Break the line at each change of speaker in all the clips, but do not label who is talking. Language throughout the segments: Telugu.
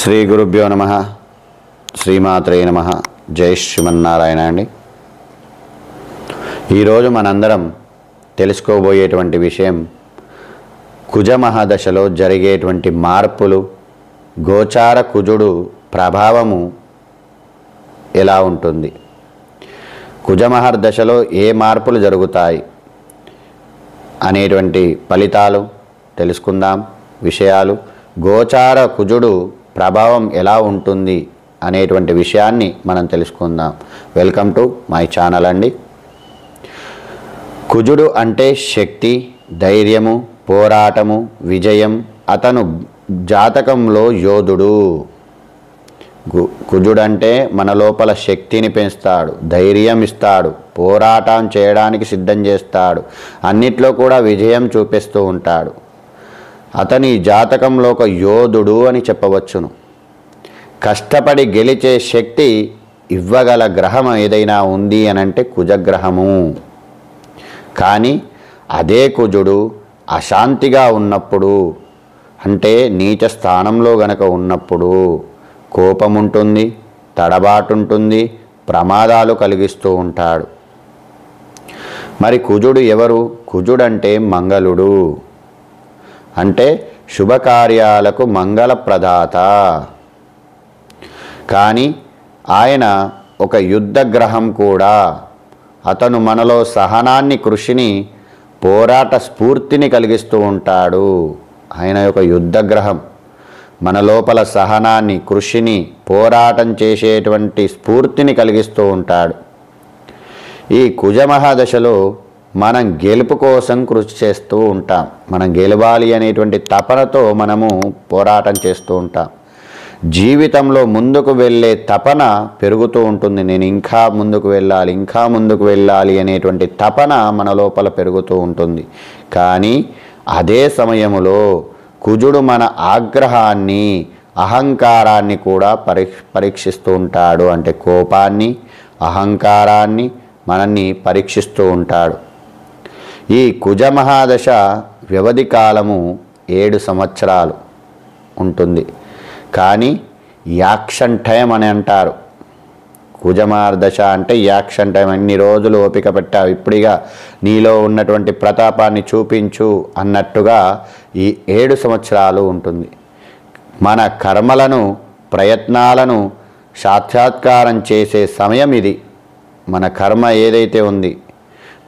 శ్రీ గురుభ్యో నమః. శ్రీమాత్రే నమః. జై శ్రీమన్నారాయణ అండి. ఈరోజు మనందరం తెలుసుకోబోయేటువంటి విషయం కుజమహాదశలో జరిగేటువంటి మార్పులు, గోచార కుజుడు ప్రభావము ఎలా ఉంటుంది, కుజమహర్దశలో ఏ మార్పులు జరుగుతాయి అనేటువంటి ఫలితాలు తెలుసుకుందాం. విషయాలు, గోచార కుజుడు ప్రభావం ఎలా ఉంటుంది అనేటువంటి విషయాన్ని మనం తెలుసుకుందాం. వెల్కమ్ టు మై ఛానల్ అండి. కుజుడు అంటే శక్తి, ధైర్యము, పోరాటము, విజయం. అతను జాతకంలో యోధుడు. కుజుడు అంటే మన లోపల శక్తిని పెంచుతాడు, ధైర్యం ఇస్తాడు, పోరాటం చేయడానికి సిద్ధం చేస్తాడు, అన్నిట్లో కూడా విజయం చూపిస్తూ ఉంటాడు. అతని జాతకంలో ఒక యోధుడు అని చెప్పవచ్చును. కష్టపడి గెలిచే శక్తి ఇవ్వగల గ్రహం ఏదైనా ఉంది అనంటే కుజగ్రహము. కానీ అదే కుజుడు అశాంతిగా ఉన్నప్పుడు, అంటే నీచ స్థానంలో గనక ఉన్నప్పుడు కోపం ఉంటుంది, తడబాటు ఉంటుంది, ప్రమాదాలు కలిగిస్తూ ఉంటాడు. మరి కుజుడు ఎవరు? కుజుడంటే మంగళుడు, అంటే శుభకార్యాలకు మంగళప్రదాత. కానీ ఆయన ఒక యుద్ధ గ్రహం కూడా. అతను మనలో సహనాన్ని, కృషిని, పోరాట స్ఫూర్తిని కలిగిస్తూ ఉంటాడు. ఆయన ఒక యుద్ధ గ్రహం మన లోపల సహనాన్ని, కృషిని, పోరాటం చేసేటువంటి స్ఫూర్తిని కలిగిస్తూ ఉంటాడు. ఈ కుజమహాదశలో మనం గెలుపు కోసం కృషి చేస్తూ ఉంటాం. మనం గెలవాలి అనేటువంటి తపనతో మనము పోరాటం చేస్తూ ఉంటాం. జీవితంలో ముందుకు వెళ్ళే తపన పెరుగుతూ ఉంటుంది. నేను ఇంకా ముందుకు వెళ్ళాలి, ఇంకా ముందుకు వెళ్ళాలి అనేటువంటి తపన మన లోపల పెరుగుతూ ఉంటుంది. కానీ అదే సమయంలో కుజుడు మన ఆగ్రహాన్ని, అహంకారాన్ని కూడా పరీక్షిస్తూ ఉంటాడు. అంటే కోపాన్ని, అహంకారాన్ని మనల్ని పరీక్షిస్తూ ఉంటాడు. ఈ కుజమహాదశ వ్యవధి కాలము 7 సంవత్సరాలు ఉంటుంది. కానీ యాక్షన్ టైం అని అంటారు. కుజమహాదశ అంటే యాక్షన్ టైం. అన్ని రోజులు ఓపిక పెట్టావు, ఇప్పుడిగా నీలో ఉన్నటువంటి ప్రతాపాన్ని చూపించు అన్నట్టుగా ఈ 7 సంవత్సరాలు ఉంటుంది. మన కర్మలను, ప్రయత్నాలను సాక్షాత్కారం చేసే సమయం ఇది. మన కర్మ ఏదైతే ఉంది,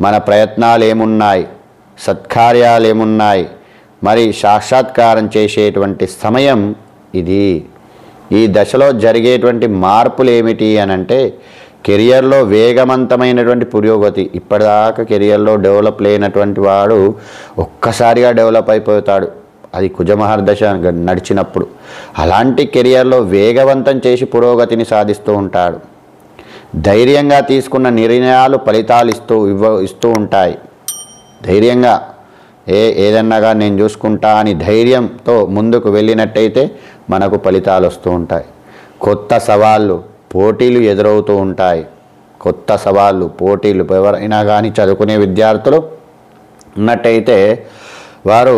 మన ప్రయత్నాలు ఏమున్నాయి, సత్కార్యాలు ఏమున్నాయి, మరి సాక్షాత్కారం చేసేటువంటి సమయం ఇది. ఈ దశలో జరిగేటువంటి మార్పులు ఏమిటి అనంటే కెరియర్లో వేగవంతమైనటువంటి పురోగతి. ఇప్పటిదాకా కెరియర్లో డెవలప్ లేనటువంటి వాడు ఒక్కసారిగా డెవలప్ అయిపోతాడు, అది కుజమహర్దశ నడిచినప్పుడు. అలాంటి కెరియర్లో వేగవంతం చేసి పురోగతిని సాధిస్తూ ఉంటాడు. ధైర్యంగా తీసుకున్న నిర్ణయాలు ఫలితాలు ఇస్తూ ఉంటాయి. ధైర్యంగా ఏదన్నాగా నేను చూసుకుంటా అని ధైర్యంతో ముందుకు వెళ్ళినట్టయితే మనకు ఫలితాలు వస్తూ ఉంటాయి. కొత్త సవాళ్ళు, పోటీలు ఎదురవుతూ ఉంటాయి. కొత్త సవాళ్ళు, పోటీలు. ఎవరైనా కానీ చదువుకునే విద్యార్థులు ఉన్నట్టయితే వారు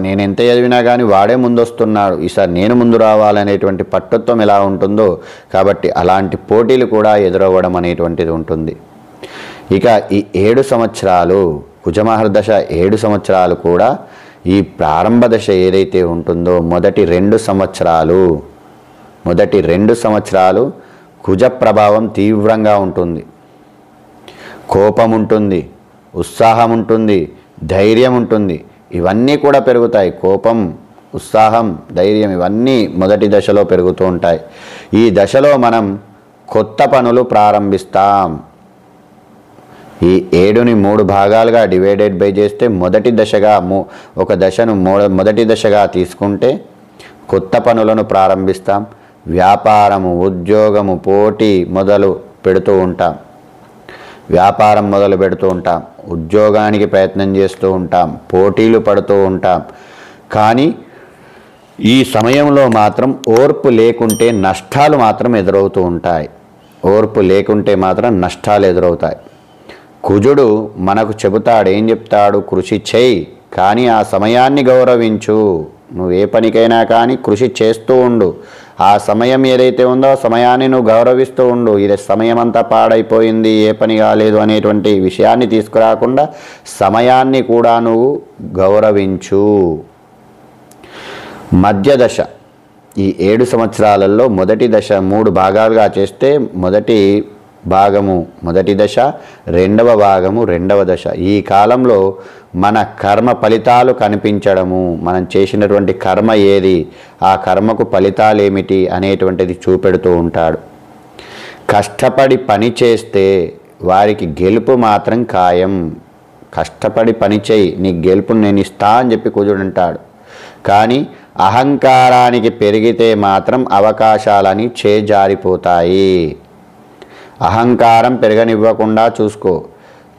నేను ఎంత చదివినా కానీ వాడే ముందు వస్తున్నాడు, ఈసారి నేను ముందు రావాలనేటువంటి పట్టుత్వం ఎలా ఉంటుందో, కాబట్టి అలాంటి పోటీలు కూడా ఎదురవ్వడం అనేటువంటిది ఉంటుంది. ఇక ఈ 7 సంవత్సరాలు, కుజమహర్దశ 7 సంవత్సరాలు కూడా ఈ ప్రారంభ దశ ఏదైతే ఉంటుందో మొదటి 2 సంవత్సరాలు కుజ ప్రభావం తీవ్రంగా ఉంటుంది. కోపం ఉంటుంది, ఉత్సాహం ఉంటుంది, ధైర్యం ఉంటుంది. ఇవన్నీ కూడా పెరుగుతాయి. కోపం, ఉత్సాహం, ధైర్యం ఇవన్నీ మొదటి దశలో పెరుగుతూ ఉంటాయి. ఈ దశలో మనం కొత్త పనులు ప్రారంభిస్తాం. ఈ 7ని 3 భాగాలుగా డివైడెడ్ బై చేస్తే మొదటి దశగా ఒక దశను మొదటి దశగా తీసుకుంటే కొత్త పనులను ప్రారంభిస్తాం. వ్యాపారము, ఉద్యోగము, పోటీ మొదలు పెడుతూ ఉంటాం. వ్యాపారం మొదలు పెడుతూ ఉంటాం, ఉద్యోగానికి ప్రయత్నం చేస్తూ ఉంటాం, పోటీలు పడుతూ ఉంటాం. కానీ ఈ సమయంలో మాత్రం ఓర్పు లేకుంటే నష్టాలు మాత్రం ఎదురవుతూ ఉంటాయి. ఓర్పు లేకుంటే మాత్రం నష్టాలు ఎదురవుతాయి. కుజుడు మనకు చెబుతాడు, ఏం చెప్తాడు? కృషి చేయి, కానీ ఆ సమయాన్ని గౌరవించు. నువ్వు ఏ పనికైనా కానీ కృషి చేస్తూ ఉండు. ఆ సమయం ఏదైతే ఉందో ఆ సమయాన్ని నువ్వు గౌరవిస్తూ ఉండు. ఇది సమయం అంతా పాడైపోయింది, ఏ పని కాలేదు అనేటువంటి విషయాన్ని తీసుకురాకుండా సమయాన్ని కూడా నువ్వు గౌరవించు. మధ్య దశ, ఈ 7 సంవత్సరాలలో మొదటి దశ 3 భాగాలుగా చేస్తే మొదటి భాగము మొదటి దశ, రెండవ భాగము రెండవ దశ. ఈ కాలంలో మన కర్మ ఫలితాలు కనిపించడము, మనం చేసినటువంటి కర్మ ఏది, ఆ కర్మకు ఫలితాలు ఏమిటి అనేటువంటిది చూపెడుతూ ఉంటాడు. కష్టపడి పని చేస్తే వారికి గెలుపు మాత్రం ఖాయం. కష్టపడి పని చేయి, నీ గెలుపుని నేను ఇస్తా అని చెప్పి కుజుడు అంటాడు. కానీ అహంకారానికి పెరిగితే మాత్రం అవకాశాలని చేజారిపోతాయి. అహంకారం పెరగనివ్వకుండా చూసుకో.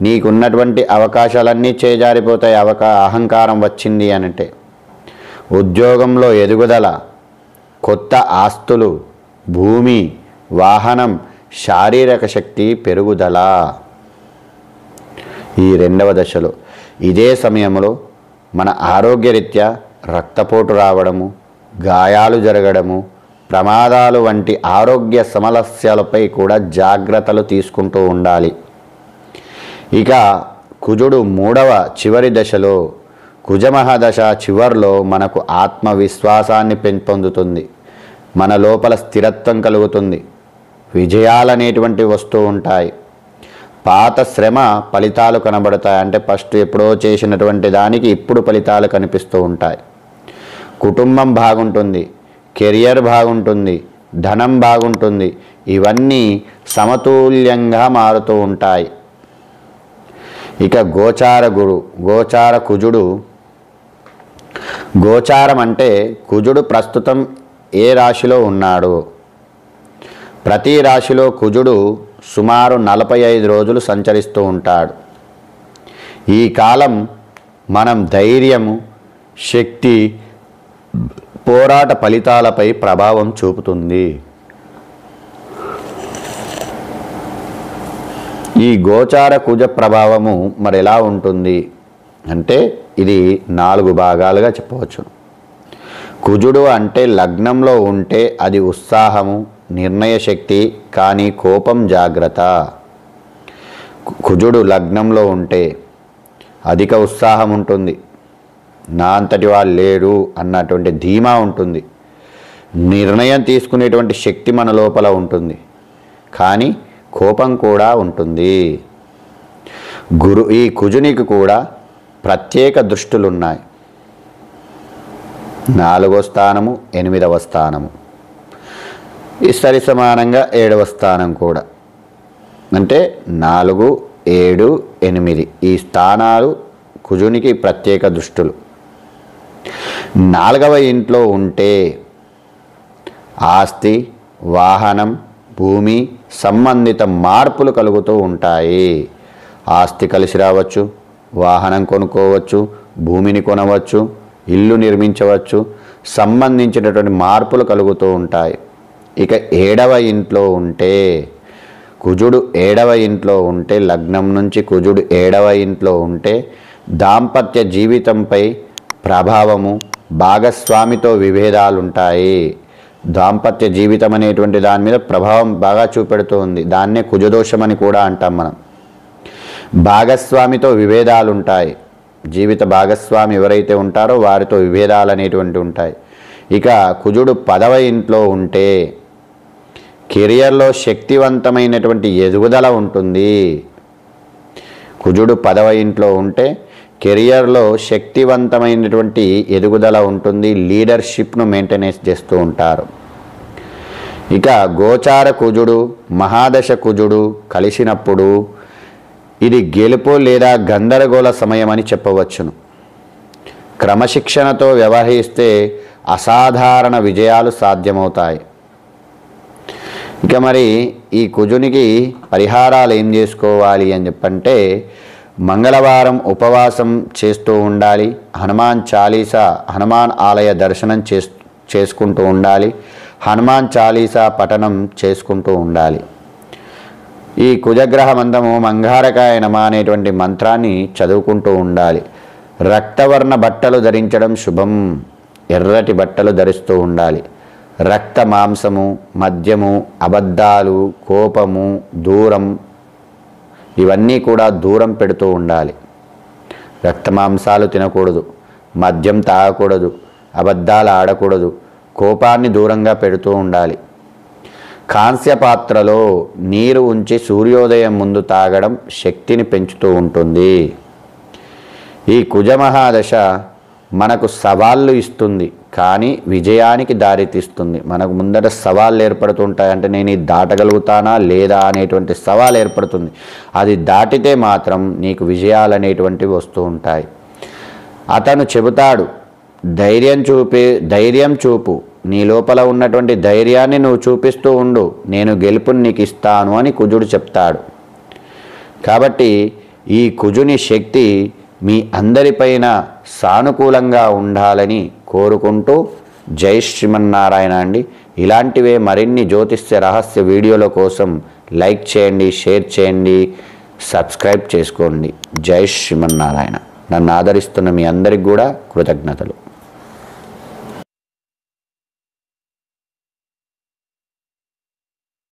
నీకున్నటువంటి అవకాశాలన్నీ చేజారిపోతాయి అహంకారం వచ్చింది అనంటే. ఉద్యోగంలో ఎదుగుదల, కొత్త ఆస్తులు, భూమి, వాహనం, శారీరక శక్తి పెరుగుదల ఈ రెండవ దశలో. ఇదే సమయంలో మన ఆరోగ్యరీత్యా రక్తపోటు రావడము, గాయాలు జరగడము, ప్రమాదాలు వంటి ఆరోగ్య సమస్యలపై కూడా జాగ్రత్తలు తీసుకుంటూ ఉండాలి. ఇక కుజుడు 3వ చివరి దశలో, కుజమహాదశ చివరిలో మనకు ఆత్మవిశ్వాసాన్ని పెంపొందుతుంది. మన లోపల స్థిరత్వం కలుగుతుంది. విజయాలనేటువంటి వస్తూ ఉంటాయి. పాత శ్రమ ఫలితాలు కనబడతాయి. అంటే ఫస్ట్ ఎప్పుడో చేసినటువంటి దానికి ఇప్పుడు ఫలితాలు కనిపిస్తూ ఉంటాయి. కుటుంబం బాగుంటుంది, కెరియర్ బాగుంటుంది, ధనం బాగుంటుంది. ఇవన్నీ సమతుల్యంగా మారుతూ ఉంటాయి. ఇక గోచార కుజుడు. గోచారం అంటే కుజుడు ప్రస్తుతం ఏ రాశిలో ఉన్నాడు. ప్రతి రాశిలో కుజుడు సుమారు 45 రోజులు సంచరిస్తూ ఉంటాడు. ఈ కాలం మనం ధైర్యము, శక్తి, పోరాట ఫలితాలపై ప్రభావం చూపుతుంది. ఈ గోచార కుజ ప్రభావము మరి ఎలా ఉంటుంది అంటే ఇది 4 భాగాలుగా చెప్పవచ్చు. కుజుడు అంటే లగ్నంలో ఉంటే అది ఉత్సాహము, నిర్ణయ శక్తి, కానీ కోపం జాగ్రత్త. కుజుడు లగ్నంలో ఉంటే అధిక ఉత్సాహం ఉంటుంది, నా అంతటి వాళ్ళు లేరు అన్నటువంటి ధీమా ఉంటుంది, నిర్ణయం తీసుకునేటువంటి శక్తి మన లోపల ఉంటుంది, కానీ కోపం కూడా ఉంటుంది. ఈ కుజునికి కూడా ప్రత్యేక దృష్టులు ఉన్నాయి. 4వ స్థానము, 8వ స్థానము, ఈ సరి సమానంగా 7వ స్థానం కూడా. అంటే 4, 7, 8 ఈ స్థానాలు కుజునికి ప్రత్యేక దృష్టులు. 4వ ఇంట్లో ఉంటే ఆస్తి, వాహనం, భూమి సంబంధిత మార్పులు కలుగుతూ ఉంటాయి. ఆస్తి కలిసి రావచ్చు, వాహనం కొనుక్కోవచ్చు, భూమిని కొనవచ్చు, ఇల్లు నిర్మించవచ్చు, సంబంధించినటువంటి మార్పులు కలుగుతూ ఉంటాయి. ఇక 7వ ఇంట్లో ఉంటే కుజుడు 7వ ఇంట్లో ఉంటే, లగ్నం నుంచి కుజుడు 7వ ఇంట్లో ఉంటే దాంపత్య జీవితంపై ప్రభావము, భాగస్వామితో విభేదాలు ఉంటాయి. దాంపత్య జీవితం అనేటువంటి దాని మీద ప్రభావం బాగా చూపెడుతూ ఉంది. దాన్నే కుజదోషం అని కూడా అంటాం మనం. భాగస్వామితో విభేదాలు ఉంటాయి. జీవిత భాగస్వామి ఎవరైతే ఉంటారో వారితో విభేదాలు అనేటువంటి ఉంటాయి. ఇక కుజుడు 10వ ఇంట్లో ఉంటే కెరియర్లో శక్తివంతమైనటువంటి ఎదుగుదల ఉంటుంది. కుజుడు 10వ ఇంట్లో ఉంటే కెరియర్లో శక్తివంతమైనటువంటి ఎదుగుదల ఉంటుంది. లీడర్షిప్ను మెయింటెనెన్స్ చేస్తూ ఉంటారు. ఇక గోచార కుజుడు, మహాదశ కుజుడు కలిసినప్పుడు ఇది గెలుపు లేదా గందరగోళ సమయం అని చెప్పవచ్చును. క్రమశిక్షణతో వ్యవహరిస్తే అసాధారణ విజయాలు సాధ్యమవుతాయి. ఇక మరి ఈ కుజునికి పరిహారాలు ఏం చేసుకోవాలి అని చెప్పంటే, మంగళవారం ఉపవాసం చేస్తూ ఉండాలి. హనుమాన్ చాలీసా, హనుమాన్ ఆలయ దర్శనం చేసుకుంటూ ఉండాలి. హనుమాన్ చాలీసా పఠనం చేసుకుంటూ ఉండాలి. ఈ కుజగ్రహ మంత్రము మంగారకాయ నమ అనేటువంటి మంత్రాన్ని చదువుకుంటూ ఉండాలి. రక్తవర్ణ బట్టలు ధరించడం శుభం. ఎర్రటి బట్టలు ధరిస్తూ ఉండాలి. రక్త మాంసము, మద్యము, అబద్ధాలు, కోపము, దూరం ఇవన్నీ కూడా దూరం పెడుతూ ఉండాలి. రక్త మాంసాలు తినకూడదు, మద్యం తాగకూడదు, అబద్ధాలు ఆడకూడదు, కోపాన్ని దూరంగా పెడుతూ ఉండాలి. కాంస్య పాత్రలో నీరు ఉంచి సూర్యోదయం ముందు తాగడం శక్తిని పెంచుతూ ఉంటుంది. ఈ కుజమహాదశ మనకు సవాళ్ళు ఇస్తుంది, కానీ విజయానికి దారితీస్తుంది. మనకు ముందర సవాళ్ళు ఏర్పడుతుంటాయి. అంటే నేను ఇది దాటగలుగుతానా లేదా అనేటువంటి సవాల్ ఏర్పడుతుంది. అది దాటితే మాత్రం నీకు విజయాలు అనేటువంటివి వస్తూ ఉంటాయి. అతను చెబుతాడు, ధైర్యం చూపు, నీ లోపల ఉన్నటువంటి ధైర్యాన్ని నువ్వు చూపిస్తూ ఉండు, నేను గెలుపుని నీకు ఇస్తాను అని కుజుడు చెప్తాడు. కాబట్టి ఈ కుజుని శక్తి మీ అందరిపైన సానుకూలంగా ఉండాలని కోరుకుంటూ జై శ్రీమన్నారాయణ అండి. ఇలాంటివే మరిన్ని జ్యోతిష్య రహస్య వీడియోల కోసం లైక్ చేయండి, షేర్ చేయండి, సబ్స్క్రైబ్ చేసుకోండి. జై శ్రీమన్నారాయణ. నన్ను ఆదరిస్తున్న మీ అందరికి కూడా కృతజ్ఞతలు.